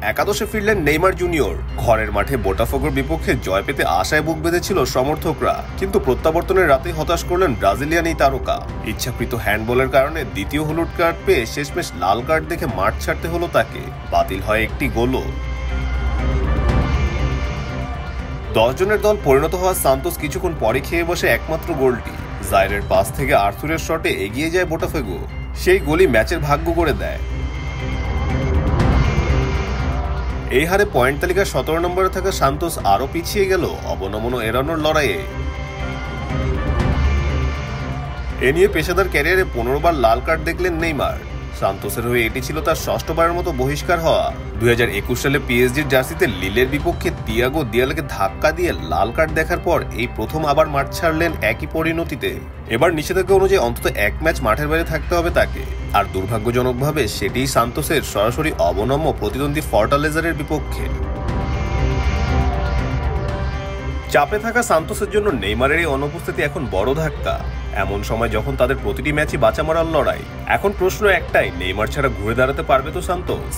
একাদশে ফিরলেন Neymar junior. ঘরের মাঠে বোটাফোগোর বিপক্ষে জয় পেতে আশায় বুক বেঁধেছিল সমর্থকরা, কিন্তু প্রত্যাবর্তনের রাতে হতাশ করলেন ব্রাজিলিয়ান এই তারকা। ইচ্ছাকৃত হ্যান্ডবলের কারণে দ্বিতীয় হলুদ কার্ড পেয়ে শেষমেশ লাল কার্ড দেখে মাঠ ছাড়তে হলো তাকে। বাতিল হয় একটি গোলও। 10 জনের দল পরিণত হওয়া সান্তোস কিছুক্ষণ পরে খেয়ে বসে একমাত্র গোলটি। জাইরের পাস থেকে আর্থুরের শটে এগিয়ে যায় বোটাফোগো। সেই গোলই ম্যাচের ভাগ্য করে দেয়। এই হারে পয়েন্ট তালিকার 17 নম্বরে থাকা সান্তোস আরও পিছিয়ে গেল অবনমন এড়ানোর লড়াইয়ে। এ নিয়ে পেশাদার ক্যারিয়ারে 15 বার লাল কার্ড দেখলেন নেইমার। সান্তোসের হয়ে এটি ছিল তার ষষ্ঠবারের মতো বহিষ্কার হওয়া। 2021 সালে পিএসজির জার্সিতে লিলের বিপক্ষে তিয়াগো দিয়ালকে ধাক্কা দিয়ে লাল কার্ড দেখার পর এই প্রথম আবার মাঠ ছাড়লেন একই পরিণতিতে। এবার নিষেধাজ্ঞা অনুযায়ী অন্তত এক ম্যাচ মাঠের বাইরে থাকতে হবে তাকে। আর দুর্ভাগ্যজনকভাবে সেটিই সান্তোসের সরাসরি অবনম্য প্রতিদ্বন্দ্বী ফর্টালেজারের বিপক্ষে। চাপে থাকা সান্তোসের জন্য নেইমারের এই অনুপস্থিতি এখন বড় ধাক্কা। এমন সময় যখন তাদের প্রতিটি ম্যাচই বাঁচা মরার লড়াই। এখন প্রশ্ন একটাই, নেইমার ছাড়া ঘুরে দাঁড়াতে পারবে তো সান্তোস?